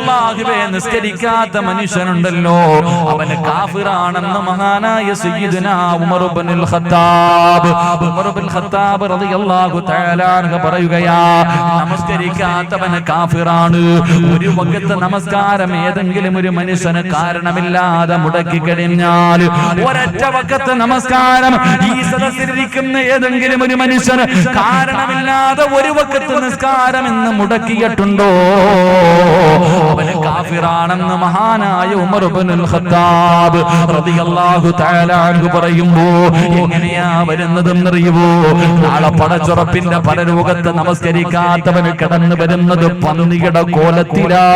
അല്ലാഹുവേ നിസ്കരിക്കാത്ത മനുഷ്യനുണ്ടല്ലോ അവന് കാഫിറാണെന്ന് മഹാനായ സയ്യിദുനാ ഉമർ ഇബ്നുൽ ഖത്താബ് റളിയല്ലാഹു തആല അൻഹു പറയുകയാ, നമസ്കരിക്കാത്തവന് കാഫിറാണ്. ഒരു വഖത്ത് നമസ്കാരം ഏതെങ്കിലും ഒരു മനുഷ്യന് കാരണമില്ലാതെ മുടക്കി കഴിഞ്ഞാൽ, ഒരൊറ്റ വഖത്ത് നമസ്കാരം ഈ സദസ്സിലിരിക്കുന്ന ഏതെങ്കിലും ഒരു മനുഷ്യന് കാരണമില്ലാതെ ഒരു വഖത്ത് നിസ്കാരം എന്ന് മുടക്കിയിട്ടുണ്ടോ അവന് കാഫിറാണെന്ന് മഹാനായ ഉമർ ഇബ്നുൽ ഖത്താബ് റളിയല്ലാഹു തആല അൻഹു പറയുമ്പോ എങ്ങനെയാ വരുന്നതെന്നറിയുമോ? നാളെ പടച്ചുറപ്പിന്റെ പരലോകത്ത് നമസ്കരിക്കാത്തവന് കടന്നു വരുന്നത് പന്നിയുടെ കോലത്തിലാ.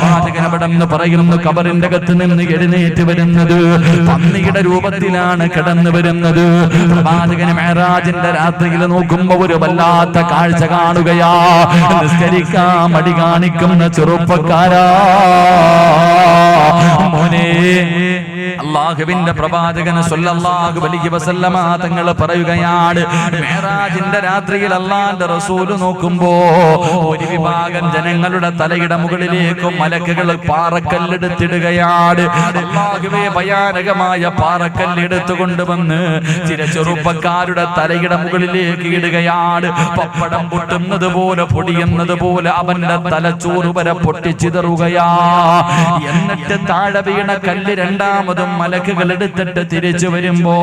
പ്രവാചകൻ അവിടെന്ന് പറയുന്നു, കബറിന്റെ അകത്ത് നിന്ന് എഴുന്നേറ്റ് വരുന്നത് പന്നിയുടെ രൂപത്തിലാണ് കടന്നു വരുന്നത്. പ്രവാചകന് മെഹ്റാജിന്റെ രാത്രിയിൽ നോക്കുമ്പോ ഒരു വല്ലാത്ത കാഴ്ച കാണുകയാ. നിസ്കരിക്കാൻ മടി കാണിക്കുന്ന ചെറുപ്പക്കാരാ, മോനെ, അല്ലാഹുവിന്റെ പ്രവാചകൻ സ്വല്ലല്ലാഹു അലൈഹി വസല്ലമ തങ്ങൾ പറയുകയാണ്, മെഹ്റാജിന്റെ രാത്രിയിൽ അല്ലാഹുവിന്റെ റസൂൽ നോക്കുമ്പോ ഒരു വിഭാഗം ജനങ്ങളുടെ തലയുടെ മുകളിലേക്ക് മലക്കുകൾ പാറക്കല്ലെടുത്തിടുകയാണ്. അല്ലാഹുവേ, ഭയാനകമായ പാറക്കല്ലെടുത്തു കൊണ്ടുവന്ന് ചില ചെറുപ്പക്കാരുടെ തലയുടെ മുകളിലേക്ക് ഇടുകയാണ്. പപ്പടം പൊട്ടുന്നത് പോലെ പൊടിയുന്നത് പോലെ അവന്റെ തലച്ചോറ് വരെ പൊട്ടിച്ചിതറുകയാ. എന്നിട്ട് താഴെ വീണ കല്ല് രണ്ടാമതും മലക്കുകൾ എടുത്തിട്ട് തിരിച്ചു വരുമ്പോ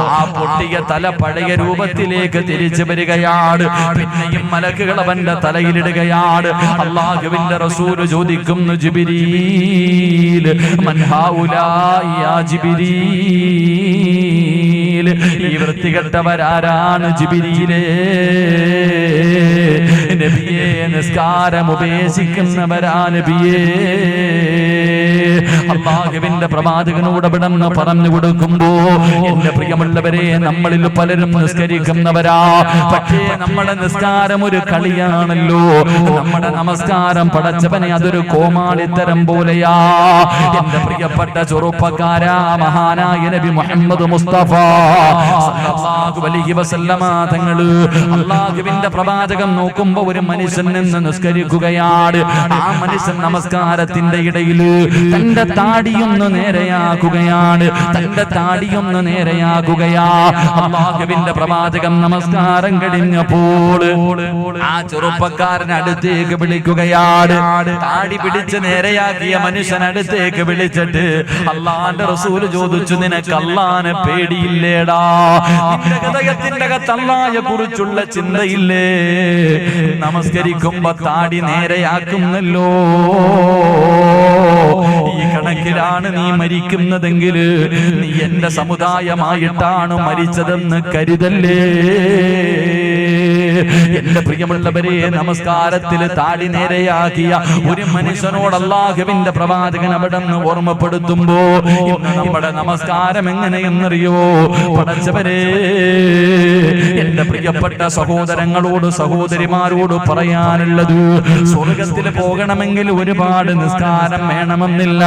ആ പൊട്ടിയ തല പഴയ രൂപത്തിലേക്ക് തിരിച്ചു വരികയാണ്. പിന്നെയും മലക്കുകൾ അവന്റെ തലയിലിടുകയാണ്. അല്ലാഹുവിന്റെ റസൂൽ ചോദിക്കുന്നു, ജിബ്രീൽ, മൻ ഹൗലാഇ യാ ജിബ്രീൽ, ഈ വൃത്തികെട്ടവരാരാണ് ജിബ്രീലേ? നബിയേ, നിസ്കാരം ഉപേക്ഷിക്കുന്നവരാ നബിയേ. അല്ലാഹുവിന്റെ പ്രവാചകനോട് അവിടുന്ന് പറഞ്ഞു കൊടുക്കുമ്പോ, എന്റെ പ്രിയമുള്ളവരെ, നമ്മളിൽ പലരും നിസ്കരിക്കുന്നവരാ. പക്ഷേ നമ്മുടെ നിസ്കാരം ഒരു കളിയാണല്ലോ. നമ്മുടെ നമസ്കാരം പടച്ചവനെ അതൊരു കോമാളിത്തരം പോലെയാ. എന്റെ പ്രിയപ്പെട്ട ചെറുപ്പക്കാരാ, മഹാനായ നബി മുഹമ്മദ് മുസ്തഫ സല്ലല്ലാഹു അലൈഹി വസല്ലമ തങ്ങള് അല്ലാഹുവിന്റെ പ്രവാചകൻ നോക്കുമ്പോ ഒരു മനുഷ്യൻ നിന്ന് നിസ്കരിക്കുകയാണ്. ആ മനുഷ്യൻ നമസ്കാരത്തിന്റെ ഇടയിൽ തന്റെ താടിയൊന്ന് നേരെയാക്കുകയാണ്. അല്ലാഹുവിന്റെ പ്രവാചകൻ നമസ്കാരം കഴിഞ്ഞപ്പോൾ ആ ചെറുപ്പക്കാരൻ അടുത്തേക്ക് വിളിക്കുകയാണ്. താടി പിടിച്ച് നേരെയാക്കിയ മനുഷ്യൻ അടുത്തേക്ക് വിളിച്ചിട്ട് അല്ലാഹുവിന്റെ റസൂൽ ചോദിച്ചു, നിനക്ക് അല്ലാഹനെ പേടിയില്ലേടാ? നിന്റെ ഹൃദയത്തിന്റെ അകത്ത് അല്ലാഹയെ കുറിച്ചുള്ള ചിന്തയില്ലേ? നമസ്കരിക്കുമ്പോ താടി നേരെയാക്കുന്നല്ലോ. ഈ കണക്കിലാണ് നീ മരിക്കുന്നതെങ്കിൽ നീ എന്റെ സമുദായമായിട്ടാണ് മരിച്ചതെന്ന് കരുതല്ലേ. എന്റെ പ്രിയമുള്ളവരെ, നമസ്കാരത്തിൽ താടി നേരെയാക്കിയ ഒരു മനുഷ്യനോട് അല്ലാഹുവിന്റെ പ്രവാചകൻ അവിടെ നിന്ന് ഓർമ്മപ്പെടുത്തുമ്പോ നമ്മുടെ നമസ്കാരം എങ്ങനെയെന്നറിയോ? പടച്ചവരെ, എന്റെ പ്രിയപ്പെട്ട സഹോദരങ്ങളോട് സഹോദരിമാരോട് പറയാനുള്ളത്, സ്വർഗത്തിൽ പോകണമെങ്കിൽ ഒരുപാട് നിസ്കാരം വേണമെന്നില്ല.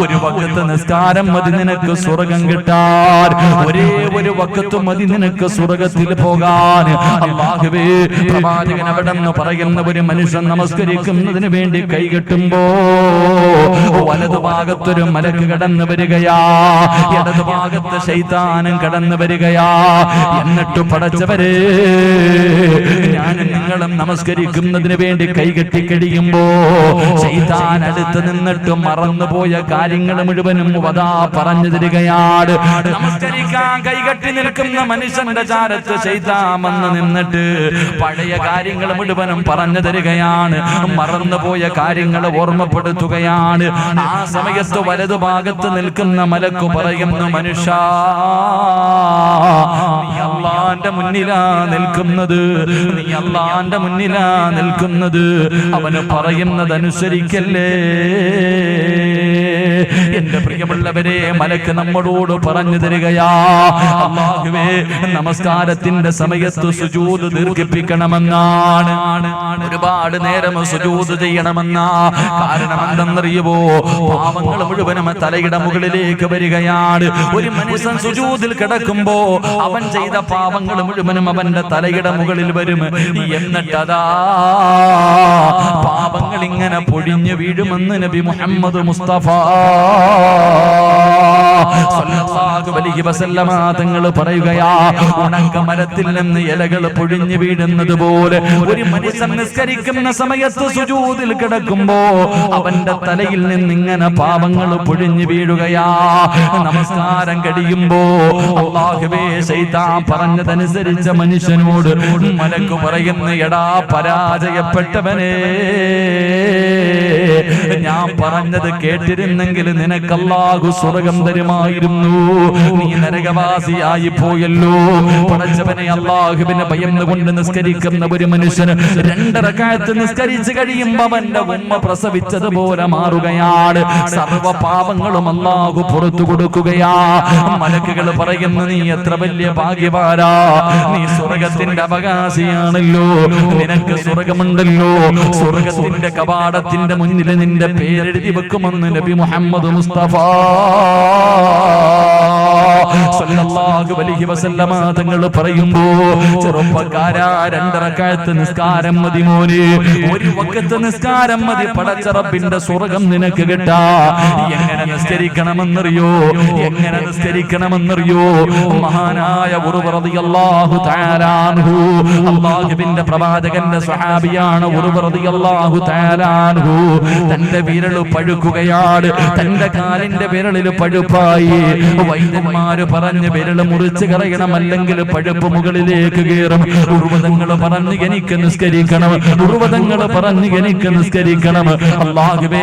ഒരു വഖത്ത് നിസ്കാരം മതി നിനക്ക് സ്വർഗം കിട്ടാൻ. ഒരേ ഒരു വഖത്ത് മതി നിനക്ക് സ്വർഗത്തിൽ പോകാൻ. അല്ലാഹുവേ, പ്രവാചകൻ അവിടെ നിന്ന് പറയുന്ന, ഒരു മനുഷ്യൻ നമസ്കരിക്കുന്നതിന് വേണ്ടി കൈകെട്ടുമ്പോ വലതുഭാഗത്തൊരു മലക്ക് കടന്നു വരികയാ, ഇടതുഭാഗത്ത് ശൈത്താനും കടന്നു വരികയാ. എന്നിട്ട് പടച്ചവരെ, ഞാനും നിങ്ങളും നമസ്കരിക്കുന്നതിന് വേണ്ടി കൈകെട്ടി കഴിയുമ്പോ ശൈത്താൻ അടുത്ത് നിന്നിട്ട് മറന്നുപോയ കാര്യങ്ങൾ മുഴുവനും വദാ പറഞ്ഞു തരികയാണ്. നമസ്കരിക്കാൻ കൈകെട്ടി നിൽക്കുന്ന മനുഷ്യന്റെ ചാരത്ത് ശൈത്താൻ വന്ന് നിന്നിട്ട് പഴയ കാര്യങ്ങൾ മുഴുവനും പറഞ്ഞു തരികയാണ്. മറന്നുപോയ കാര്യങ്ങൾ ഓർമ്മപ്പെടുത്തുകയാണ്. ആ സമയത്ത് വലതുഭാഗത്ത് നിൽക്കുന്ന മലക്ക് പറയുന്നു, മനുഷ്യ, നീ അല്ലാഹുവിന്റെ മുന്നിലാ നിൽക്കുന്നത്, നീ അല്ലാഹുവിന്റെ മുന്നിലാ നിൽക്കുന്നത്. അവന് പറയുന്നത് അനുസരിക്കല്ലേ. എന്റെ പ്രിയമുള്ളവരെ, മലക്ക് നമ്മളോട് പറഞ്ഞു തരികയാ, അല്ലാഹുവേ, നമസ്കാരത്തിന്റെ സമയത്ത് സുജൂദ് ദീർഘിപ്പിക്കണമെന്നാണ്. ഒരുപാട് നേരം സുജൂദ് ചെയ്യണമെന്നാ. കാരണം എന്തെന്നറിയുമോ? പാവങ്ങൾ മുഴുവനും തലയുടെ മുകളിലേക്ക് വരികയാണ്. ഒരു മനുഷ്യൻ സുജൂദിൽ കിടക്കുമ്പോ അവൻ ചെയ്ത പാവങ്ങൾ മുഴുവനും അവന്റെ തലയുടെ മുകളിൽ വരും. എന്നിട്ടതാ പൊഴിഞ്ഞു വീഴുമെന്ന് നബി മുഹമ്മദ് മുസ്തഫ സല്ലല്ലാഹു അലൈഹി വസല്ലമ തങ്ങൾ പറയുകയാ, ഉണക്ക മരത്തിൽ നിന്ന് ഇലകൾ പൊഴിഞ്ഞു വീഴുന്നത് പോലെ ഒരു മനുഷ്യൻ നിസ്കരിക്കുന്ന സമയത്ത് സുജൂദിൽ കിടക്കുമ്പോ അവന്റെ തലയിൽ നിന്ന് ഇങ്ങനെ പാപങ്ങൾ പൊഴിഞ്ഞു വീഴുകയാ. നമസ്കാരം കഴിയുമ്പോ അല്ലാഹുവേ ശൈത്താൻ പറഞ്ഞതനുസരിച്ച മനുഷ്യനോട് മലക്ക് പറയുന്നു, എടാ പരാജയപ്പെട്ടവനെ, ഞാൻ പറഞ്ഞത് കേട്ടിരുന്നെങ്കിൽ നിനക്ക് അല്ലാഹു സ്വർഗ്ഗം തരുമായിരുന്നു, നീ നരകവാസിയായി പോയല്ലോ. പടച്ചവനെ, അല്ലാഹുവിനെ ഭയന്നുകൊണ്ട് നിസ്കരിക്കുന്ന ഒരു മനുഷ്യന് 2 റക്അത്ത് നിസ്കരിച്ച് കഴിയുമ്പോൾ അവന്റെ ഉമ്മ പ്രസവിച്ചതുപോലെ മാറുകയാണ്. സർവ്വ പാപങ്ങളും അല്ലാഹു പുറത്തു കൊടുക്കുകയാ. മലക്കുകൾ പറയുന്നു, നീ എത്ര വലിയ ഭാഗ്യവാനാ, നീ സ്വർഗ്ഗത്തിന്റെ അവകാശിയാണല്ലോ, നിനക്ക് സ്വർഗ്ഗമുണ്ടല്ലോ, സ്വർഗ്ഗത്തിന്റെ കവാടത്തിന്റെ മുന്നിൽ നിന്റെ പേരെഴുതി വെക്കുമെന്ന് നബി മുഹമ്മദ് മുസ്തഫ സല്ലല്ലാഹു അലൈഹി വസല്ലമ തങ്ങൾ പറയുമ്പോ, ചെറുപ്പക്കാരാ 2 റക്അത്ത് നിസ്കാരം മതി മോനെ, ഒരു വഖത്ത് നിസ്കാരം മതി, പടച്ച റബ്ബിന്റെ സ്വർഗ്ഗം നിനക്ക് കിട്ടാ. എങ്ങനെ നിസ്കരിക്കണമെന്നറിയോ? എങ്ങനെ നിസ്കരിക്കണമെന്നറിയോ? മഹാനായ ഉർവ റളിയല്ലാഹു തആല അൻഹു, അല്ലാഹുവിന്റെ പ്രവാചകന്റെ സ്വഹാബിയാണ് ഉർവ റളിയല്ലാഹു തആല അൻഹു. തന്റെ വിരൽ പഴുക്കുകയാണ്, തന്റെ കാലിന്റെ വിരലിൽ പഴുപ്പായി. വൈദ്യന്മാര് പറഞ്ഞ് വിരൽ മുറിച്ച് കളയണം, അല്ലെങ്കിൽ പഴുപ്പ് മുകളിലേക്ക് കയറും. ഉർവതങ്ങൾ പറഞ്ഞ് എനിക്ക് നിസ്കരിക്കണം, ഉർവതങ്ങൾ പറഞ്ഞ് എനിക്ക് നിസ്കരിക്കണം. അല്ലാഹുവേ,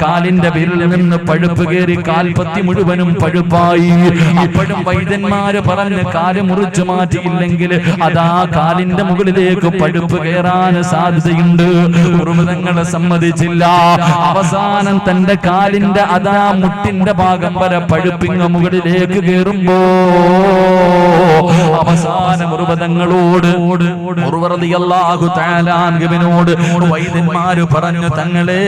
കാലിന്റെ വിരലിൽ നിന്ന് പഴുപ്പ് കയറി കാൽപത്തി മുഴുവനും പഴുപ്പായി. അപ്പോഴും വൈദ്യന്മാര് പറഞ്ഞ് കാല് മുറിച്ചു മാറ്റിയില്ലെങ്കിൽ അതാ കാലിന്റെ മുകളിലേക്ക് പഴുപ്പ് കയറാൻ സാധ്യതയുണ്ട്. ഉർവതങ്ങളെ സമ്മതിച്ചില്ല. അവസാനം തന്റെ കാലിന്റെ അതാ മുട്ടിന്റെ ഭാഗം വരെ പഴുപ്പിങ് മുകളിലേക്ക് കയറുമ്പോ അവസാനം ഉർവതങ്ങളോട് ഉർവ റളിയല്ലാഹു തആല അൻഹുവിനോട് വൈദ്യന്മാര് പറഞ്ഞു, തങ്ങളെ,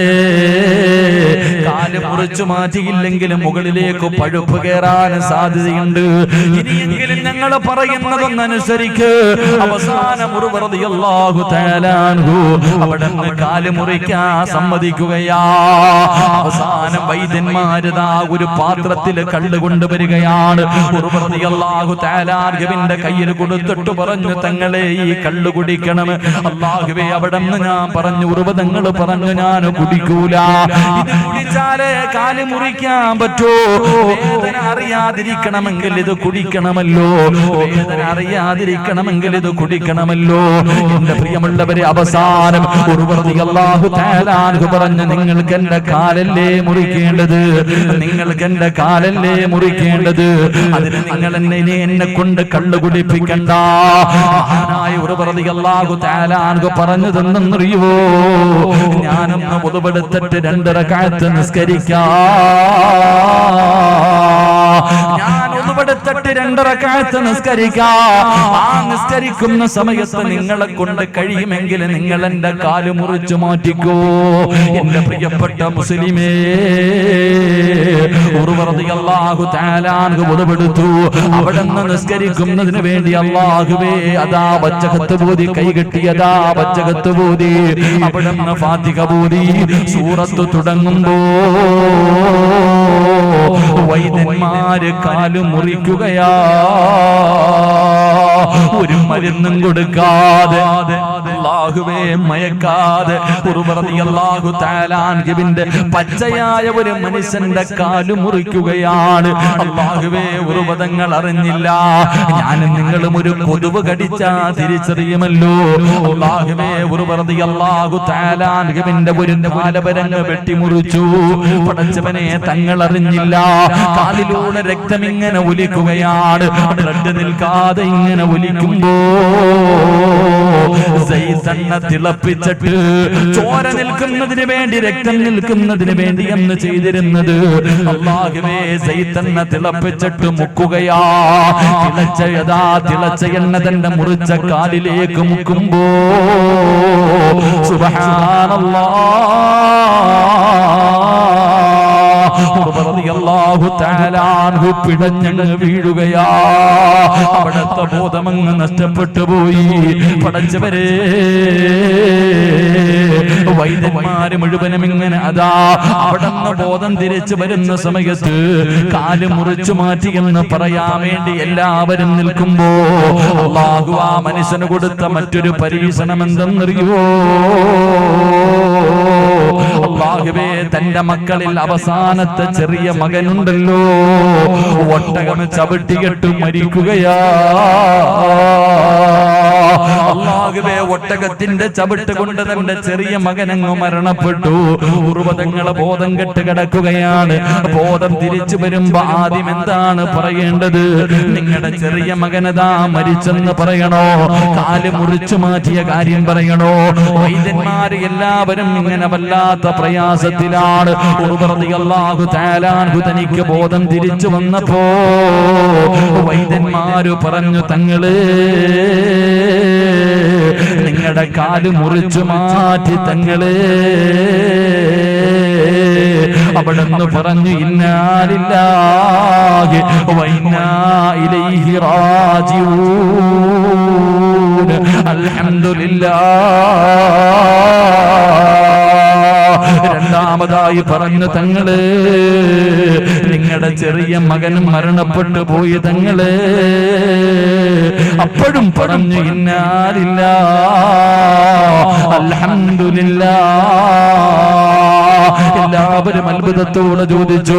കാല് മുറിച്ചു മാറ്റിയില്ലെങ്കിൽ മുകളിലേക്ക് പഴുപ്പ് കയറാൻ സാധ്യതയുണ്ട്, ഇനിയെങ്കിലും ഞങ്ങൾ പറയുന്നതൊന്നനുസരിക്ക്. അവസാനം ഉർവ റളിയല്ലാഹു തആല അൻഹു അവിടുന്ന് കാല് മുറിക്കാൻ സമ്മതിക്കുകയാ. അവസാനം വൈദ്യന്മാര് ഒരു പാത്രത്തിൽ കള്ള് കൊണ്ടുവരികയാണ്. ഉർവ റളിയല്ലാഹു തആല അൻഹുവിന്റെ കയ്യിൽ കൊടുത്തിട്ട് പറഞ്ഞു, തങ്ങളെ, ഈ കള്ള് കുടിക്കണം. അല്ലാഹുവേ, അവിടുന്ന് ഞാൻ പറഞ്ഞു, ഉർവതങ്ങൾ പറഞ്ഞു, ഞാൻ കുടിക്കൂല, ഇത് കുടിച്ചാലേ കാല് മുറിക്കാൻ പറ്റൂ, വേദന അറിയാതിരിക്കണമെങ്കിൽ ഇത് കുടിക്കണമല്ലോ, വേദന അറിയാതിരിക്കണമെങ്കിൽ ഇത് കുടിക്കണമല്ലോ. എന്റെ പ്രിയമുള്ളവരെ, അവസാനം ഉർവ റളിയല്ലാഹു തആല അൻഹു പറഞ്ഞു, നിങ്ങൾക്ക് എന്റെ കാലല്ലേ മുറിക്കേണ്ടത്, നിങ്ങൾക്ക് എന്റെ കാലല്ലേ മുറിക്കേണ്ടത്, അതിന് നിങ്ങൾ എന്നെ കൊണ്ട് കള്ളു കുടിപ്പിക്കണ്ട. മഹാനായ ഉർവ റളിയല്ലാഹു തആല അൻഹു പറഞ്ഞു തന്നറിയോ, ഞാനൊന്ന് പൊതുപെടുത്തിട്ട് 2 റക്അത്ത് നിസ്കരിക്കാം, ഞാൻ ഒന്നുപെടുത്തിട്ട് 2 റക്അത്ത് നിസ്കരിക്കാം. ആ നിസ്കരിക്കുന്ന സമയത്ത് നിങ്ങളെ കൊണ്ട് കഴിയുമെങ്കിൽ നിങ്ങൾ എന്റെ കാല് മുറിച്ചു മാറ്റിക്കോ. എന്റെ പ്രിയപ്പെട്ട മുസ്ലിമേ, ഉർവ റളിയല്ലാഹു തആല അൻഹു ഒന്നുപെടുത്തു. അവിടുന്ന് നിസ്കരിക്കുന്നതിന് വേണ്ടി അല്ലാഹുവേ അതാ വജ്ജഹത്ത് ബോധി കൈകെട്ടിയതാ വജ്ജഹത്ത് ബോധി. അവിടുന്ന് ഫാത്തിഹ ബോധി സൂറത്ത് തുടങ്ങുമ്പോ വൈദ്യന്മാര് കാല് മുറിക്കുകയാ. ഒരു മരുന്നും കൊടുക്കാതെ, അല്ലാഹുവേ മയക്കാതെ, ഉർവ റളിയല്ലാഹു തആല അൻഹുവിന്റെ പച്ചയായ ഒരു മനുഷ്യന്റെ കാല് മുറിക്കുകയാണ്. അല്ലാഹുവേ, ഉർവതങ്ങൾ അറിഞ്ഞില്ല. ഞാനും നിങ്ങളും ഒരു കൊതുവ് കടിച്ചാ തിരിച്ചറിയുമല്ലോ. അല്ലാഹുവേ, ഉർവ റളിയല്ലാഹു തആല അൻഹുവിന്റെ ഒരു കാലവരങ്ങ് വെട്ടിമുറിച്ചു. പടച്ചവനെ, തങ്ങൾ അറിഞ്ഞില്ല. കാലിലൂടെ രക്തം ഇങ്ങനെ ഒലിക്കുകയാണ്. ബ്ലഡ് നിൽക്കാതെ ഇങ്ങനെ ഒലിക്കുമ്പോ സൈതണ്ണ തിളപ്പിച്ചിട്ട് ചോര നിൽക്കുന്നതിന് വേണ്ടി, രക്തം നിൽക്കുന്നതിന് വേണ്ടി എന്ന് ചെയ്തിരുന്നത് അല്ലാഹുവേ, സൈതണ്ണ തിളപ്പിച്ചിട്ട് മുക്കുകയാ. തിളച്ച എണ്ണ തന്റെ മുറിച്ച കാലിലേക്ക് മുക്കുമ്പോ സുബ്ഹാനല്ലാഹ്, റളിയല്ലാഹു തആല അൻഹു പിടഞ്ഞങ്ങ് വീഴുകയാ. അവിടുത്തെ ബോധമങ്ങ് നഷ്ടപ്പെട്ടു പോയി. പടച്ചവരെ, വൈദ്യന്മാര് മുഴുവനും ഇങ്ങനെ അതാ അവിടുന്ന് ബോധം തിരിച്ചു വരുന്ന സമയത്ത് കാല് മുറിച്ചു മാറ്റി എന്ന് പറയാൻ വേണ്ടി എല്ലാവരും നിൽക്കുമ്പോ അല്ലാഹു ആ മനുഷ്യന് കൊടുത്ത മറ്റൊരു പരീക്ഷണം എന്തെന്നറിയോ? അല്ലാഹുവേ, തന്റെ മക്കളിൽ അവസാനത്തെ ചെറിയ മകനുണ്ടല്ലോ, ഒട്ടകം ചവിട്ടികെട്ട് മരിക്കുകയാ. അല്ലാഹുവേ, ഒട്ടകത്തിന്റെ ചവിട്ട് കൊണ്ട് തന്റെ ചെറിയ മകനങ്ങ് മരണപ്പെട്ടു. ഉർവതങ്ങളെ ബോധം കെട്ട് കിടക്കുകയാണ്. ബോധം തിരിച്ചു വരുമ്പോ ആദ്യം എന്താണ് പറയേണ്ടത്? നിങ്ങളുടെ ചെറിയ മകനതാ മരിച്ചെന്ന് പറയണോ? കാല് മുറിച്ചു മാറ്റിയ കാര്യം പറയണോ? വൈദ്യന്മാര് എല്ലാവരും ഇങ്ങനെ വല്ലാത്ത പ്രയാസത്തിലാണ്. റളിയല്ലാഹു തആല അൻഹു തനിക്ക് ബോധം തിരിച്ചു വന്നപ്പോ വൈദ്യന്മാര് പറഞ്ഞു, തങ്ങളെ, നിങ്ങളുടെ കാല് മുറിച്ചു മാറ്റി തങ്ങളെ. അവിടുന്ന് പറഞ്ഞു, ഇന്നാ ലില്ലാഹി വ ഇന്നാ ഇലൈഹി റാജിഊൻ. അൽഹംദുലില്ലാഹ്. രണ്ടാമതായി പറഞ്ഞു, തങ്ങളെ, നിങ്ങളുടെ ചെറിയ മകനും മരണപ്പെട്ടു പോയി തങ്ങളെ. അപ്പോഴും പറഞ്ഞു, ഇന്നാ ലില്ലാഹി അൽഹംദുലില്ലാഹ്. എല്ലാവരും അത്ഭുതത്തോടെ ചോദിച്ചു,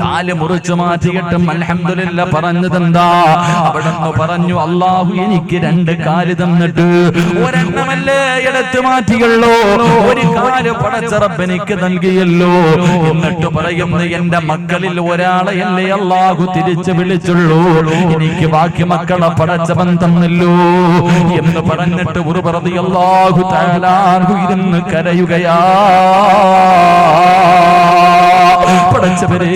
കാല് മുറിച്ചു മാറ്റിയിട്ടും അൽഹംദുലില്ലാ പറഞ്ഞതെന്താ? അവിടുന്ന് പറഞ്ഞു, അല്ലാഹു എനിക്ക് രണ്ട് കാല് തന്നിട്ട് ഒരെണ്ണമല്ലേ എടുത്തു മാറ്റിയല്ലോ, ഒരു കാല് പടച്ച റബ്ബ് എനിക്ക് നൽകിയല്ലോ. എന്നിട്ട് പറയുന്നു, എന്റെ മക്കളിൽ ഒരാളെയല്ലേ അല്ലാഹു തിരിച്ചു വിളിച്ചുള്ളൂ, എനിക്ക് ബാക്കി മക്കളെ പടച്ചവൻ തന്നല്ലോ എന്ന് പറഞ്ഞിട്ട് റളിയല്ലാഹു തആല അൻഹു ഇരുന്ന് കരയുകയാ. പടച്ചവരെ,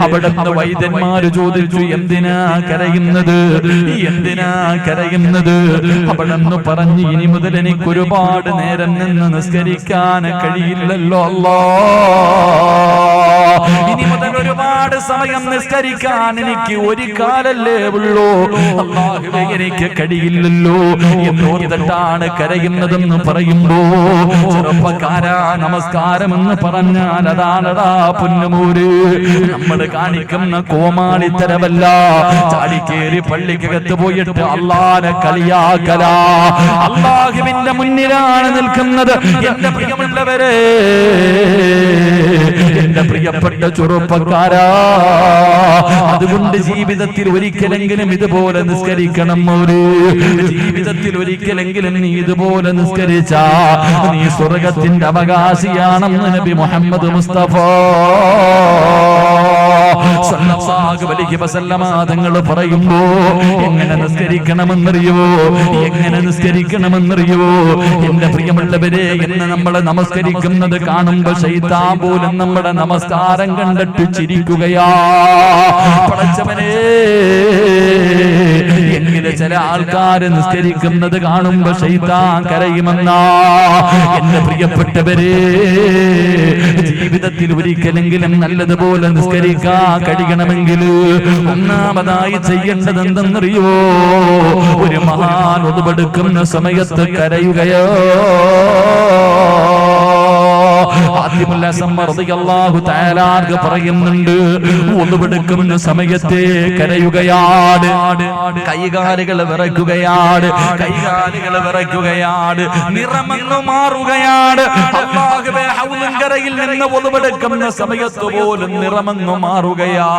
അവിടുന്ന് വൈദ്യന്മാര് ചോദിച്ചു, എന്തിനാ കരയുന്നത്, എന്തിനാ കരയുന്നത്? അവിടുന്ന് പറഞ്ഞു, ഇനി മുതൽ എനിക്ക് ഒരുപാട് നേരം നിന്ന് നിസ്കരിക്കാൻ കഴിയില്ലല്ലോ അല്ലാ. ഇനി മുതൽ ഒരുപാട് സമയം നിസ്കരിക്കാൻ എനിക്ക് ഒരു കാലല്ലേ ഉള്ളൂ. അല്ലാഹുവേ, എനിക്ക് കഴിയില്ലല്ലോ എന്നോർത്തിട്ടാണ് കരയുന്നതെന്ന് പറയുമ്പോ, ചെറുപ്പക്കാരാ, നമസ്കാരം എന്ന് പറഞ്ഞാൽ അതാണടാ പൊന്നുമൂര്. നമ്മൾ കാണിക്കുന്ന കോമാളിത്തരമല്ല, ചാടിക്കേറി പള്ളിക്കകത്ത് പോയിട്ട് അല്ലാഹുവിനെ കളിയാക്കല. അല്ലാഹുവിന്റെ മുന്നിലാണ് നിൽക്കുന്നത്. എന്റെ പ്രിയമുള്ളവരെ, എന്റെ പ്രിയപ്പെട്ട ചെറുപ്പക്കാരാ, അതുകൊണ്ട് ജീവിതത്തിൽ ഒരിക്കലെങ്കിലും ഇതുപോലെ നിസ്കരിക്കണം. ഒരു ജീവിതത്തിൽ ഒരിക്കലെങ്കിലും നീ ഇതുപോലെ നിസ്കരിച്ച നീ സ്വർഗത്തിന്റെ അവകാശിയാണെന്ന് നബി മുഹമ്മദ് മുസ്തഫ സല്ലല്ലാഹു അലൈഹി വസല്ലമ തങ്ങൾ പറയുമ്പോ, എങ്ങനെ നിസ്കരിക്കണമെന്നറിയോ? എങ്ങനെ നിസ്കരിക്കണമെന്നറിയോ? എന്റെ പ്രിയമുള്ളവരെ, എന്ന് നമ്മളെ നമസ്കരിക്കുന്നത് കാണുമ്പോ ശൈത്താൻ പോലും നമ്മുടെ നമസ്കാരം കണ്ടിട്ട് ചിരിക്കുകയാ. പടച്ചവനെ, എങ്ങനെ ചില ആൾക്കാര് നിസ്കരിക്കുന്നത് കാണുമ്പോ ശൈത്താൻ കരയുമെന്നാ. എന്റെ പ്രിയപ്പെട്ടവരെ, ജീവിതത്തിൽ ഒരിക്കലെങ്കിലും നല്ലതുപോലെ നിസ്കരിക്കാൻ കഴിയണമെങ്കിൽ ഒന്നാമതായി ചെയ്യേണ്ടത് എന്തെന്നറിയോ? ഒരു മഹാൻ ഒതുപെടുക്കുന്ന സമയത്ത് കരയുകയോ. പറയുന്നുണ്ട്, ഒന്നുപെടുക്കുന്ന സമയത്തെ കരയുകയാണ്, കൈകാലുകൾ വിറയ്ക്കുകയാണ്, കൈകാലുകൾ വിറയ്ക്കുകയാണ്, നിറമങ്ങ് മാറുകയാണ്. അല്ലാഹുവേ, ഹൗലുങ്കരയിൽ നിന്ന് ഒന്നുപെടുക്കുന്ന സമയത്ത് പോലും നിറമങ്ങ് മാറുകയാ.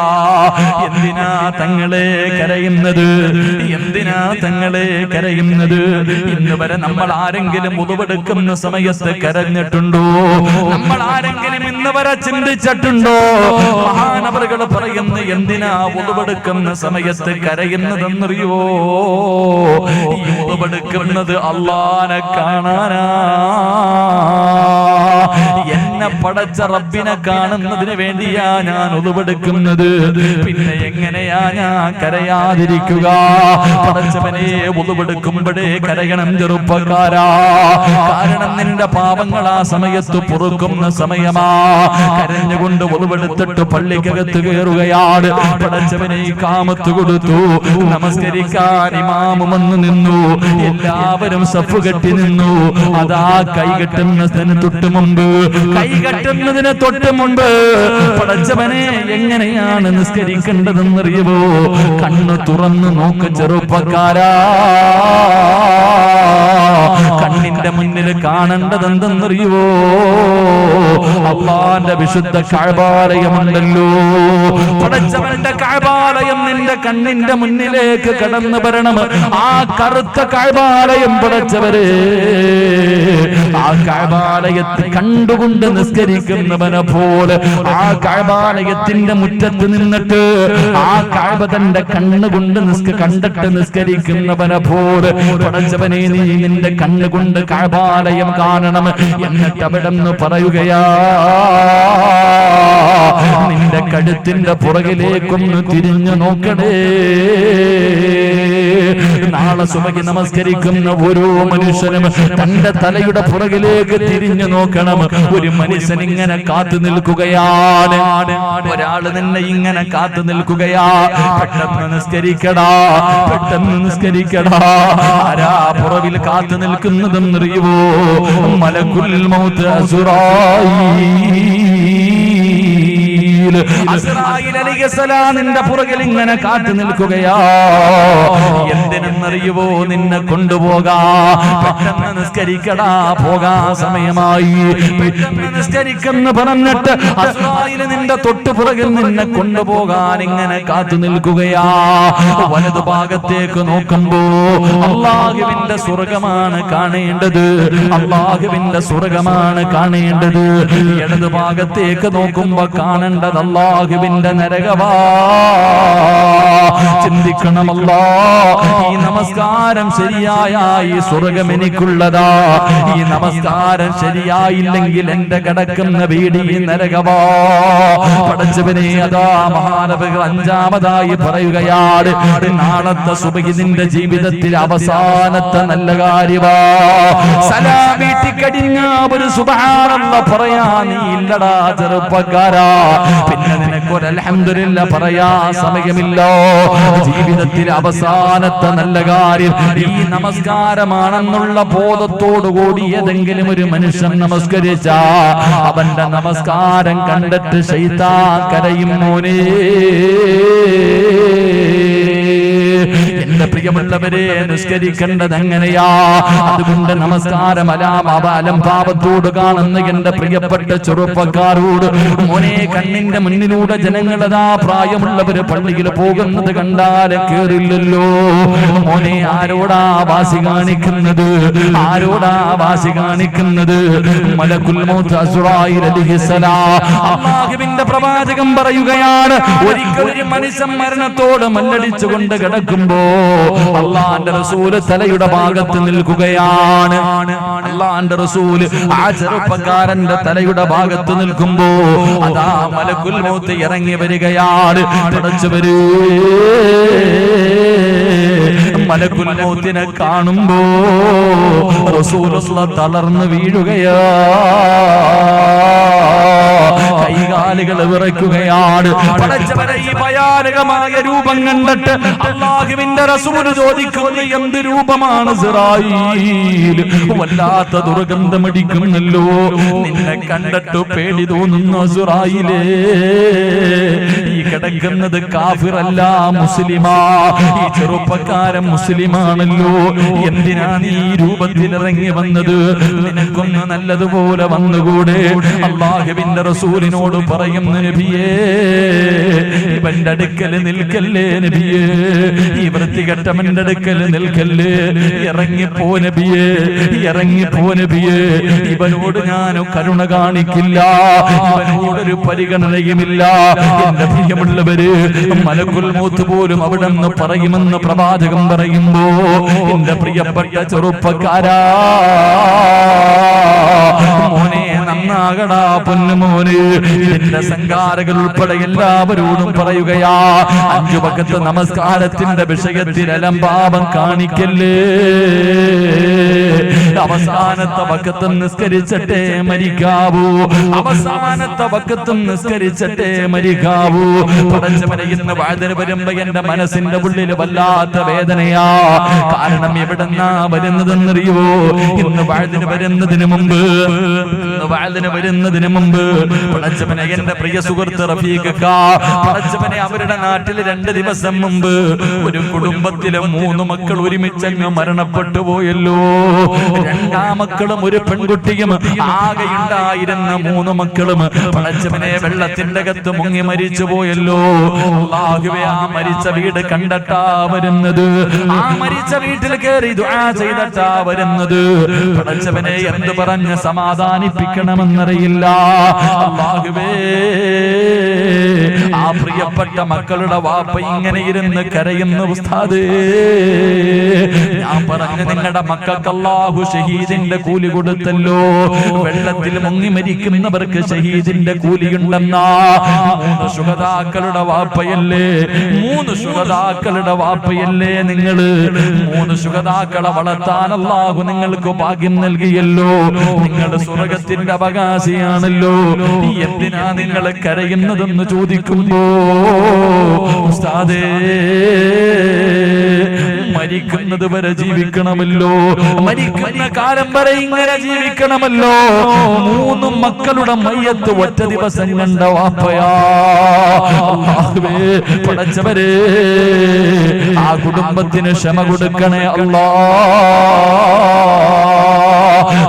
എന്തിനാ തങ്ങളെ കരയുന്നത്? എന്തിനാ തങ്ങളെ കരയുന്നത്? ഇന്ന് വരെ നമ്മൾ ആരെങ്കിലും ഒന്നുപെടുക്കുന്ന സമയത്ത് കരഞ്ഞിട്ടുണ്ടോ? നമ്മൾ ആരെങ്കിലും ഇന്ന് വരെ ചിന്തിച്ചിട്ടുണ്ടോ? മഹാനവറുകൾ പറയുന്നു, എന്തിനാ ഒതുവെടുക്കുന്ന സമയത്ത് കരയുന്നതെന്നറിയോ? ഈ ഒതുവെടുക്കുന്നത് അല്ലാഹുവിനെ കാണാനാ. എന്നെ പടച്ച റബ്ബിനെ കാണുന്നതിന് വേണ്ടിയാ ഞാൻ ഉളുവെടുക്കുന്നത്. പിന്നെ എങ്ങനെയാ ഞാൻ കരയാതിരിക്കുക? പടച്ചവനെ, ഉളുവെടുക്കുമ്പോഴേ കരയണം ചെറുപ്പക്കാരാ. കാരണം നിന്റെ പാപങ്ങൾ ആ സമയത്ത് പൊറുക്കുന്ന സമയമാ. കരഞ്ഞുകൊണ്ട് ഉളുവെടുത്തിട്ട് പള്ളിക്കകത്ത് കയറുകയാണ്. പടച്ചവനെ കാമത്ത് കൊടുത്തു. നമസ്കരിക്കാൻ ഇമാമ് വന്നു നിന്നു. എല്ലാവരും സഫ് കെട്ടി നിന്നു. അതാ കൈകെട്ടുന്നതിന് തൊട്ട് മുമ്പ്, കൈകെട്ടുന്നതിന് തൊട്ട് മുമ്പ് പടച്ചവനെ എങ്ങനെയാണ് നിസ്കരിക്കേണ്ടതെന്നറിയുമോ? കണ്ണ് തുറന്നു നോക്ക് ചെറുപ്പക്കാരാ. കണ്ണിന്റെ മുന്നിൽ കാണേണ്ടത് എന്തെന്നറിയുവോ? അല്ലാഹുവിന്റെ വിശുദ്ധ കഅബാലയമുണ്ടല്ലോ. പടച്ചവന്റെ കഅബാലയം നിന്റെ കണ്ണിന്റെ മുന്നിലേക്ക് കടന്നു വരണം. ആ കറുത്ത കഅബാലയം പടച്ചവരെ, ആ കഅബാലയത്തെ കണ്ടുകൊണ്ട് നിസ്കരിക്കുന്നവനെ പോലെ, ആ കഅബാലയത്തിന്റെ മുറ്റത്ത് നിന്നിട്ട് ആ കഅബ തന്റെ കണ്ണുകൊണ്ട് കണ്ടിട്ട് നിസ്കരിക്കുന്നവനെ പോലെ പടച്ചവനെ, നീ നിന്റെ കണ്ണുകൊണ്ട് കഅബാലയം കാണണം. എന്നിട്ട് അവിടെ നിന്ന് പറയുകയാ, നിന്റെ കഴുത്തിന്റെ പുറകിലേക്കൊന്ന് തിരിഞ്ഞു നോക്കണേ. നാളെ സുബഹി നമസ്കരിക്കുന്ന ഓരോ മനുഷ്യനും തന്റെ തലയുടെ പുറകിലേക്ക് തിരിഞ്ഞു നോക്കണം. ഒരു മനുഷ്യൻ ഇങ്ങനെ കാത്തു നിൽക്കുകയാണ്. ഒരാള് തന്നെ ഇങ്ങനെ കാത്തു നിൽക്കുകയാ. പെട്ടെന്ന് നിസ്കരിക്കടാ, പെട്ടെന്ന് നിസ്കരിക്കടാ. ആരാ പുറകിൽ കാത്തു നിൽക്കുന്നതെന്നറിയുവോ? മലക്കുൽ മൗത്ത് അസ്റായീൽ അലൈഹിസ്സലാം നിന്റെ പുറകിൽ ഇങ്ങനെ കാത്തു നിൽക്കുകയാ. എന്തിനെന്നറിയുവോ? നിന്നെ കൊണ്ടുപോകാ. പെട്ടെന്ന് നിസ്കരിക്കടാ, പോകാ സമയമായി. പെട്ടെന്ന് നിസ്കരിക്കെന്ന് പറഞ്ഞിട്ട് അസ്റായീൽ നിന്റെ തൊട്ടു പുറകിൽ നിന്നെ കൊണ്ടുപോകാൻ ഇങ്ങനെ കാത്തു നിൽക്കുകയാ. വലതു ഭാഗത്തേക്ക് നോക്കുമ്പോ അല്ലാഹുവിന്റെ സ്വർഗമാണ് കാണേണ്ടത്. അല്ലാഹുവിന്റെ സ്വർഗമാണ് കാണേണ്ടത്. ഇടതു ഭാഗത്തേക്ക് നോക്കുമ്പോ കാണേണ്ടത് അല്ലാഹുവിന്റെ നരകവാ. ചിന്തിക്കണമല്ലോ, ഈ നമസ്കാരം ശരിയായ ഈ സ്വർഗം എനിക്കുള്ളതാ. ഈ നമസ്കാരം ശരിയായില്ലെങ്കിൽ എന്റെ കിടക്കുന്ന വീട് ഈ നരകവാ. പടച്ചവനെ, അതാ മഹാനബികൾ അഞ്ചാമതായി പറയുകയാണ്, നാളത്തെ സുബഹി നിന്റെ ജീവിതത്തിൽ അവസാനത്തെ നല്ല കാര്യമാ. സലാം വീട്ടിക്കടിഞ്ഞ ഒരു സുബ്ഹാനല്ലാഹ് പറയാ നീ ഇല്ലടാ ചെറുപ്പക്കാരാ. പിന്നെ നിനക്കൊരു അൽഹംദുലില്ലാഹ് പറയാ സമയമില്ലോ. ജീവിതത്തിൽ അവസാനത്തെ നല്ല കാര്യം ഈ നമസ്കാരമാണെന്നുള്ള ബോധത്തോടുകൂടി ഏതെങ്കിലും ഒരു മനുഷ്യൻ നമസ്കരിച്ച അവന്റെ നമസ്കാരം കണ്ടിട്ട് ശൈത്താൻ കരയും. മോനെ, എന്റെ പ്രിയമുള്ളവരെ, നിസ്കരിക്കേണ്ടത് എങ്ങനെയാ? അതുകൊണ്ട് നമസ്കാരം അലംഭാവത്തോട് കാണുന്ന എന്റെ പ്രിയപ്പെട്ട ചെറുപ്പക്കാരോട്, മോനെ, കണ്ണിന്റെ മുന്നിലൂടെ ജനങ്ങളതാ പ്രായമുള്ളവര് പള്ളിയിൽ പോകുന്നത് കണ്ടാല് കേറില്ലല്ലോ. മോനെ, ആരോടാ വാശി കാണിക്കുന്നത്? ആരോടാ വാശി കാണിക്കുന്നത്? മലക്കുൽ മൗത്ത് അസ്റായീൽ അലൈഹിസ്സലാം. അല്ലാഹുവിന്റെ പ്രവാചകൻ പറയുകയാണ്, ഒരിക്കൽ ഒരു മനുഷ്യൻ മരണത്തോട് മല്ലടിച്ചുകൊണ്ട് കിടക്കുമ്പോ അല്ലാഹുവിന്റെ റസൂല് തലയുടെ ഭാഗത്ത് നിൽക്കുകയാണ്. അല്ലാഹുവിന്റെ റസൂല് ആ ചെറുപ്പക്കാരന്റെ തലയുടെ ഭാഗത്ത് നിൽക്കുമ്പോ അതാ മലക്കുൽ മൗത്ത് ഇറങ്ങി വരികയാണ്. പടച്ചവരേ, മലക്കുൽ മൗത്തിനെ കാണുമ്പോ റസൂലുള്ളാഹി തളർന്നു വീഴുകയാ. കൈകാലുകൾ വിറയ്ക്കുകയാണ്. പടച്ചവനെ, ഈ ഭയാനകമായ രൂപം കണ്ടിട്ട് അല്ലാഹുവിന്റെ റസൂൽ ചോദിക്കുന്നു, എന്ത് രൂപമാണ് ഇസ്രായീൽ? വല്ലാത്ത ദുർഗന്ധമടിക്കുന്നല്ലോ. നിന്നെ കണ്ടിട്ട് പേടി തോന്നുന്നു ഇസ്രായീലേ. ഈ കിടക്കുന്നത് കാഫിറല്ല, മുസ്ലിമാ. ഈ ചെറുപ്പക്കാരൻ മുസ്ലിമാണല്ലോ. എന്തിനാ നീ ഈ രൂപത്തിൽ ഇറങ്ങി വന്നത്? നിനക്കൊന്ന് നല്ലതുപോലെ വന്നുകൂടെ? അല്ലാഹുവിന്റെ റസൂലിനോട് പറയുന്നു, നബിയേ, ഇവന്റെ അടുക്കൽ നിൽക്കല്ലേ നബിയേ. ഈ വൃത്തികെട്ടവന്റെ അടുക്കൽ നിൽക്കല്ലേ. ഇറങ്ങിപ്പോ നബിയേ, ഇറങ്ങിപ്പോ നബിയേ. ഇവനോട് ഞാൻ കരുണ കാണിക്കില്ല, ഇവനോടൊരു പരിഗണനയുമില്ല. എന്റെ പ്രിയമുള്ളവര്, മലക്കുൽ മൗത്ത് പോലും അവിടെ നിന്ന് പറയുമെന്ന് പ്രവാചകൻ പറയുമ്പോ എന്റെ പ്രിയപ്പെട്ട ചെറുപ്പക്കാരാ, മോനെ, നന്നാ നന്നാകടാ പൊന്നുമോന്. ഇതിന്റെ സംഘാരകൾ ഉൾപ്പെടെ എല്ലാവരോടും പറയുകയാ, 5 വഖത്ത് നമസ്കാരത്തിന്റെ വിഷയത്തിൽ അലംഭാവം കാണിക്കല്ലേ. അവസാനത്തെ വഖത്ത് നിസ്കരിച്ചിട്ടേ മരിക്കാവൂ, അവസാനത്തെ വഖത്ത് നിസ്കരിച്ചിട്ടേ മരിക്കാവൂ. പടച്ചവനെ, ഇന്ന് വാഴ്തിന് വരുമ്പോ എന്റെ മനസ്സിന്റെ ഉള്ളിൽ വല്ലാത്ത വേദനയാ. കാരണം എവിടെന്നാ വരുന്നതെന്നറിയോ? ഇന്ന് വാഴ്തിന് വരുന്നതിന് മുമ്പ് പടച്ചവനെ, എന്റെ പ്രിയ സുഹൃത്ത് റഫീഖ, പടച്ചവനെ, അവരുടെ നാട്ടിൽ 2 ദിവസം മുമ്പ് ഒരു കുടുംബത്തിലെ 3 മക്കൾ ഒരുമിച്ചങ്ങ് മരണപ്പെട്ടു പോയല്ലോ. 2 ആമക്കളും ഒരു പെൺകുട്ടിയും, ആകെയുണ്ടായിരുന്ന 3 മക്കളും പടച്ചവനെ വെള്ളത്തിന്റെ അകത്ത് മുങ്ങി മരിച്ചു പോയല്ലോ. അല്ലാഹുവേ, ആ മരിച്ച വീട് കണ്ടിട്ടാ വരുന്നത്, ആ മരിച്ച വീട്ടിൽ കയറി ദുആ ചെയ്തിട്ടാ വരുന്നത്. പടച്ചവനെ, എന്ത് പറഞ്ഞ് സമാധാനിപ്പിക്കണമെന്നറിയില്ല. അല്ലാഹുവേ, ആ പ്രിയപ്പെട്ട മക്കളുടെ വാപ്പ ഇങ്ങനെ ഇരുന്ന് കരയുന്ന ഉസ്താദേ, ഞാൻ പറഞ്ഞു, നിങ്ങളുടെ മക്കൾക്ക് അല്ലാഹു ഷഹീദിന്റെ കൂലി കൊടുത്തല്ലോ. വെള്ളത്തിൽ മുങ്ങി മരിക്കുന്നവർക്ക് ഷഹീദിന്റെ കൂലിയുണ്ടെന്നാ. 3 ശുഹദാക്കളുടെ വാപ്പയല്ലേ, 3 ശുഹദാക്കളുടെ വാപ്പയല്ലേ നിങ്ങള്. 3 ശുഹദാക്കളെ വളർത്താൻ അല്ലാഹു നിങ്ങൾക്ക് ഭാഗ്യം നൽകിയല്ലോ. നിങ്ങൾ സ്വർഗത്തിന്റെ അവകാശിയാണല്ലോ. എന്തിനാ നിങ്ങൾ കരയുന്നതെന്ന് ചോദിക്കുമ്പോ, ഉസ്താദേ, മരിക്കുന്നത് വരെ ജീവിക്കണമല്ലോ, മരിക്കുന്ന കാലം വരെ ഇങ്ങനെ ജീവിക്കണമല്ലോ. 3 മക്കളുടെ മയ്യത്ത് ഒറ്റ ദിവസം കണ്ട വാപ്പയാ. അല്ലാഹുവേ, പടച്ചവരേ, ആ കുടുംബത്തിന് ക്ഷമ കൊടുക്കണേ അല്ലാ.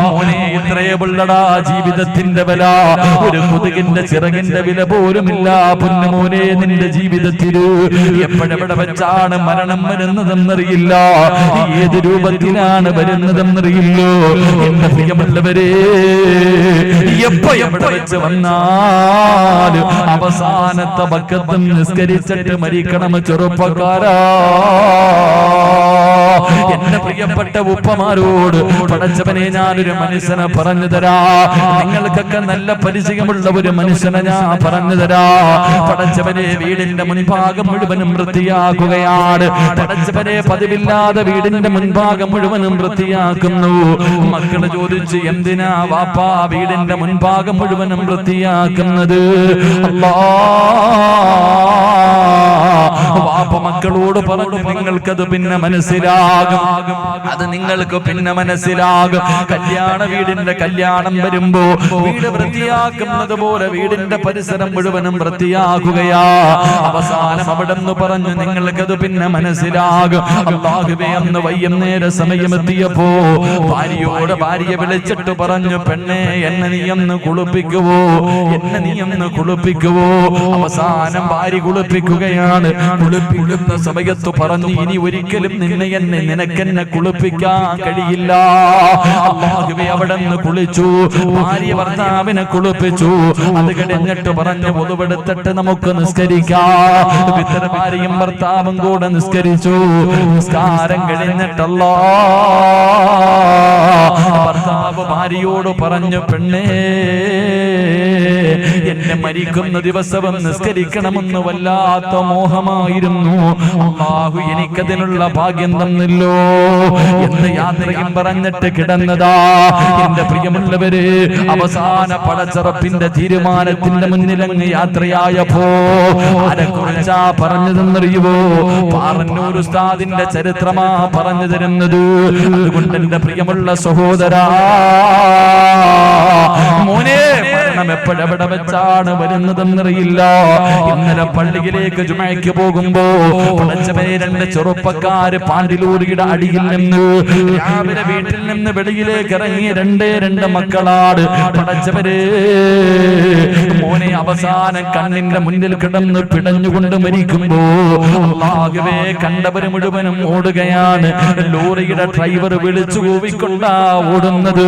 മോനെ, ഇത്രയേ ഉള്ളടാ ജീവിതത്തിന്റെ വില. ഒരു കൊതുകിന്റെ ചിറകിന്റെ വില പോലുമില്ല പൊന്നുമോനെ. നിന്റെ ജീവിതത്തിൽ എപ്പോഴെവിടെ വെച്ചാണ് മരണം വരുന്നതെന്നറിയില്ല, ഏത് രൂപത്തിലാണ് വരുന്നതെന്നറിയില്ലോ. എന്റെ പ്രിയമുള്ളവരെ, എപ്പോ എവിടെ വെച്ച് വന്നാലും അവസാനത്തെ വഖത്ത് നിസ്കരിച്ചിട്ട് മരിക്കണം ചെറുപ്പക്കാരാ. എന്റെ പ്രിയപ്പെട്ട ഉപ്പമാരോട് പടച്ചവനെ, ഞാനൊരു മനുഷ്യനെ പറഞ്ഞു തരാ. നിങ്ങൾക്കൊക്കെ നല്ല പരിചയമുള്ള ഒരു മനുഷ്യനെ ഞാൻ പറഞ്ഞു തരാ. പടച്ചവനെ, വീടിന്റെ മുൻഭാഗം മുഴുവനും വൃത്തിയാക്കുകയാണ്. പടച്ചവനെ, പതിവില്ലാതെ വീടിന്റെ മുൻഭാഗം മുഴുവനും വൃത്തിയാക്കുന്നു. മക്കള് ചോദിച്ചു, എന്തിനാ വാപ്പാ വീടിന്റെ മുൻഭാഗം മുഴുവനും വൃത്തിയാക്കുന്നത്? അല്ലാ, വാപ്പ മക്കളോട് പറഞ്ഞു, നിങ്ങൾക്കത് പിന്നെ മനസ്സിലാകും, അത് നിങ്ങൾക്ക് പിന്നെ മനസ്സിലാകും. കല്യാണ വീടിന്റെ കല്യാണം വരുമ്പോ വീട് വൃത്തിയാക്കുന്നത് പോലെ വീടിന്റെ പരിസരം മുഴുവനും വൃത്തിയാക്കുകയാ. അവസാനം അവിടെ നിന്ന് പറഞ്ഞു, നിങ്ങൾക്കത് പിന്നെ മനസ്സിലാകും. അല്ലാഹുവേ, അന്ന് വൈകുന്നേര സമയമെത്തിയപ്പോ ഭാര്യയെ വിളിച്ചിട്ട് പറഞ്ഞു, പെണ്ണെ, എന്നെ നീ ഒന്ന് കുളിപ്പിക്കുവോ, എന്നെ നീ ഒന്ന് കുളിപ്പിക്കുവോ. അവസാനം ഭാര്യ കുളിപ്പിക്കുകയാണ്. കുളിപ്പിക്കുന്ന സമയത്ത് പറഞ്ഞു, ഇനി ഒരിക്കലും നിനക്കെന്നെ കുളിപ്പിക്കാൻ കഴിയില്ല. അല്ലാഹുവേ, അവിടെ നിന്ന് കുളിച്ചു. ഭാര്യ ഭർത്താവിനെ കുളിപ്പിച്ചു. അത് കഴിഞ്ഞിട്ട് പറഞ്ഞു, ഒതുവെടുത്തിട്ട് നമുക്ക് നിസ്കരിക്കാം. ഭാര്യയും ഭർത്താവും കൂടെ നിസ്കരിച്ചു. നിസ്കാരം കഴിഞ്ഞിട്ടല്ലോ ഭർത്താവ് ഭാര്യയോട് പറഞ്ഞു, പെണ്ണേ, എന്നെ മരിക്കുന്ന ദിവസവും നിസ്കരിക്കണമെന്ന് വല്ലാത്ത മോഹമായിരുന്നു. അല്ലാഹു എനിക്കതിനുള്ള ഭാഗ്യം തന്നല്ലോ എന്ന് യാത്രയും പറഞ്ഞിട്ട് കിടന്നതാ. എന്റെ പ്രിയമുള്ളവര്, അവസാന പടച്ചറപ്പിന്റെ തീരുമാനത്തിന്റെ മുന്നിലങ്ങ് യാത്രയായപ്പോ ആരെക്കുറിച്ചാ പറഞ്ഞതെന്നറിയുവോ? പാറന്നൂർ ഉസ്താദിന്റെ ചരിത്രമാ പറഞ്ഞു തരുന്നത്. അതുകൊണ്ട് എന്റെ പ്രിയമുള്ള സഹോദരാ, മോനെ, മരണം എപ്പോഴെവിടെ വെച്ചാണ് വരുന്നതെന്നറിയില്ല. ഇന്നലെ പള്ളിയിലേക്ക് ജുമയ്ക്ക് പോകുമ്പോ പടച്ചവനെ, 2 ചെറുപ്പക്കാര് പാണ്ടിലൂരിയുടെ അടിയിൽ നിന്ന് രാവിലെ വീട്ടിൽ നിന്ന് വെളിയിലേക്ക് ഇറങ്ങി 2 മക്കളാട്. പടച്ചവരെ, മോനെ, അവസാനം കണ്ണിന്റെ മുന്നിൽ കിടന്ന് പിടഞ്ഞുകൊണ്ട് മരിക്കുമ്പോ അല്ലാഹുവേ, കണ്ടവര് മുഴുവനും ഓടുകയാണ്. ലോറിയുടെ ഡ്രൈവർ വിളിച്ചു കൂവിക്കൊണ്ടാ ഓടുന്നത്.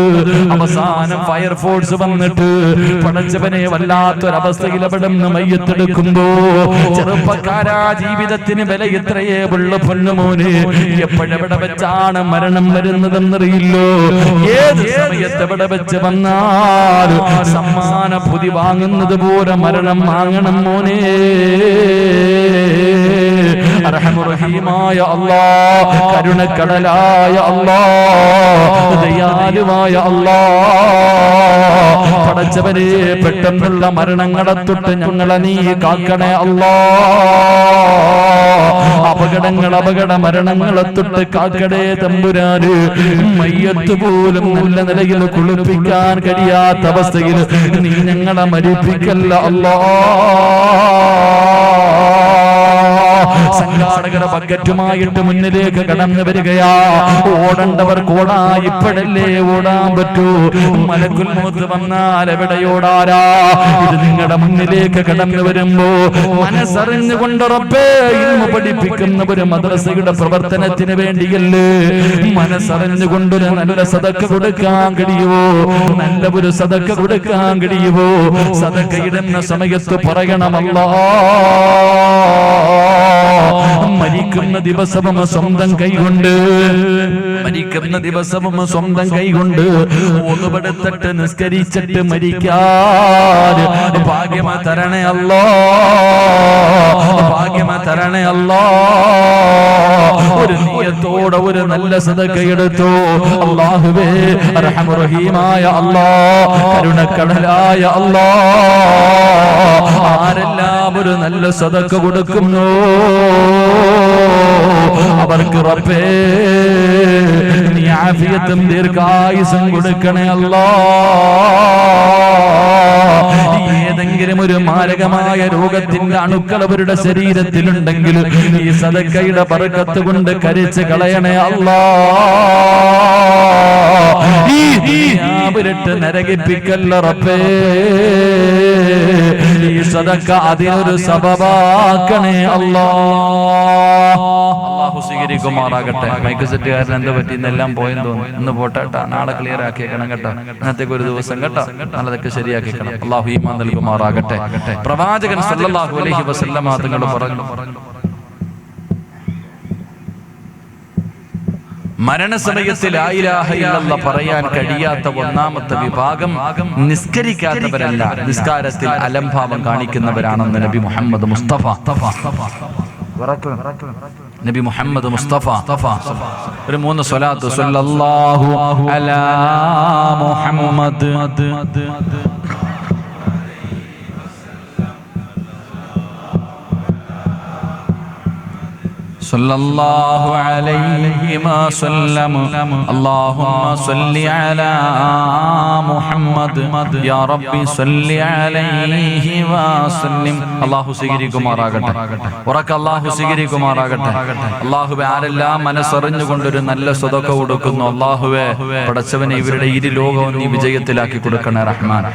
അവസാനം ഫയർഫോഴ്സ് വന്നിട്ട് പടച്ച പടച്ചവനെ വല്ലാത്തൊരവസ്ഥയിൽ അവിടുന്ന് മയ്യത്തെടുക്കുമ്പോ ചെറുപ്പക്കാരാ ജീവിതത്തിന് വില എത്രയേ ഉള്ള പൊന്നുമോന് എപ്പോഴെവിടെ വെച്ചാണ് മരണം വരുന്നതെന്നറിയില്ലോ ഏത് സമയത്ത് എവിടെ വെച്ച് വന്നാൽ സമ്മാന പൊതി വാങ്ങുന്നത് പോലെ മരണം വാങ്ങണം മോനെ റഹ്മാനുറഹീമായ അല്ലാഹ് കരുണക്കടലായ അല്ലാഹ് ദയാലുവായ അല്ലാഹ് പടച്ചവനെ പെട്ടെന്നുള്ള മരണങ്ങളെ തൊട്ട് ഞങ്ങളെ നീ കാക്കണേ അല്ലാഹ് അപകട മരണങ്ങളെ തൊട്ട് കാക്കടേ തമ്പുരാന് മയ്യത്ത് പോലും നല്ല നിലയിൽ കുളിപ്പിക്കാൻ കഴിയാത്ത അവസ്ഥയിൽ നീ ഞങ്ങളെ മരിപ്പിക്കല്ല അല്ലാഹ് സംഘാടകരുടെ ബക്കറ്റുമായിട്ട് മുന്നിലേക്ക് കടന്നു വരികയാ ഓടേണ്ടവർ ഓടാ ഇപ്പോഴല്ലേ ഓടാൻ പറ്റൂ മലക്കുൽ മൗത്ത് വന്നാൽ എവിടെയോടാരാ ഇത് നിങ്ങളുടെ മുന്നിലേക്ക് കടന്നു വരുമ്പോ മനസ്സറിഞ്ഞുകൊണ്ട് റബ്ബേ ഇൽമു പഠിപ്പിക്കുന്ന ഒരു മദ്രസയുടെ പ്രവർത്തനത്തിന് വേണ്ടിയല്ലേ മനസ്സറിഞ്ഞുകൊണ്ടൊരു നല്ല സദക്ക കൊടുക്കാൻ കഴിയുമോ നല്ല ഒരു സദക്ക കൊടുക്കാൻ കഴിയുമോ സദക്ക ഇടുന്ന സമയത്ത് പറയണമല്ലാ മരിക്കുന്ന ദിവസവും സ്വന്തം കൈകൊണ്ട് ഒന്നുപെടുത്തിട്ട് നിസ്കരിച്ചിട്ട് മരിക്കാൻ ഭാഗ്യമ തരണേ അല്ലാഹ് ഭാഗ്യമ തരണേ അല്ലാഹ് ഒരു നിയത്തോടെ ഒരു നല്ല സദഖ എടുത്തു അല്ലാഹുവേ റഹ്മാനുറഹീമായ അല്ലാഹ് കരുണക്കടലായ അല്ലാഹ് ആരെല്ലാം ഒരു നല്ല സദഖ കൊടുക്കുന്നു അവർക്ക് റബ്ബേ നീ ആഫിയത്തും ദീർഘായുസ്സും കൊടുക്കണേ അല്ലാഹ് ഏതെങ്കിലും ഒരു മാരകമായ രോഗത്തിന്റെ അണുക്കൾ അവരുടെ ശരീരത്തിലുണ്ടെങ്കിൽ ഈ സദഖയുടെ ബർക്കത്ത് കൊണ്ട് കരിച്ച് കളയണേ അല്ലാഹ് ഈ അവരിട്ട് നരകിപ്പിക്കല്ല റബ്ബേ ഈ സദഖ അതിനൊരു സബബാക്കണേ അല്ലാഹ് അല്ലാഹു സ്വീകരിക്കുമാറാകട്ടെ മൈക്ക് സെറ്റുകാരൻ എന്താ പറ്റിയെന്നെല്ലാം പോയെന്ന് തോന്നുന്നു ഇന്ന് പോട്ടെ കേട്ടോ നാളെ ക്ലിയർ ആക്കിയേക്കണം കേട്ടോ ഇന്നത്തേക്ക് ഒരു ദിവസം കേട്ടോ നല്ലതൊക്കെ ശരിയാക്കിക്കണം അല്ലാഹു ഈമാൻ നൽകുമാറാകട്ടെ പ്രവാചകൻ സല്ലല്ലാഹു അലൈഹി വസല്ലമ തങ്ങൾ പറഞ്ഞു മരണസമയത്ത് ലാ ഇലാഹ ഇല്ലല്ലാഹ് പറയാൻ കഴിയാത്ത ഒന്നാമത്തെ വിഭാഗം നിസ്കരിക്കാത്തവരല്ല നിസ്കാരത്തിൽ അലംഭാവം കാണിക്കുന്നവരാണെന്ന് നബി മുഹമ്മദ് മുസ്തഫ നബി മുഹമ്മദ് മുസ്തഫ ഒരു 3 സ്വലാത്ത് സല്ലല്ലാഹു അലാ മുഹമ്മദ് സല്ലല്ലാഹു അലൈഹി വസല്ലം അല്ലാഹുമ്മ സ്വല്ലി അലാ മുഹമ്മദ് യാ റബ്ബി സ്വല്ലി അലൈഹി വസല്ലം അല്ലാഹു സ്വീകരിക്കുമാറാകട്ടെ ഉറക്കെ അല്ലാഹു സ്വീകരിക്കുമാറാകട്ടെ അല്ലാഹുവേ ആരെല്ലാം മനസ്സറിഞ്ഞുകൊണ്ടൊരു നല്ല സദഖ കൊടുക്കുന്നു അല്ലാഹുവേ പടച്ചവനെ ഇവരുടെ ഇരു ലോകവും നീ വിജയത്തിലാക്കി കൊടുക്കണേ റഹ്മാൻ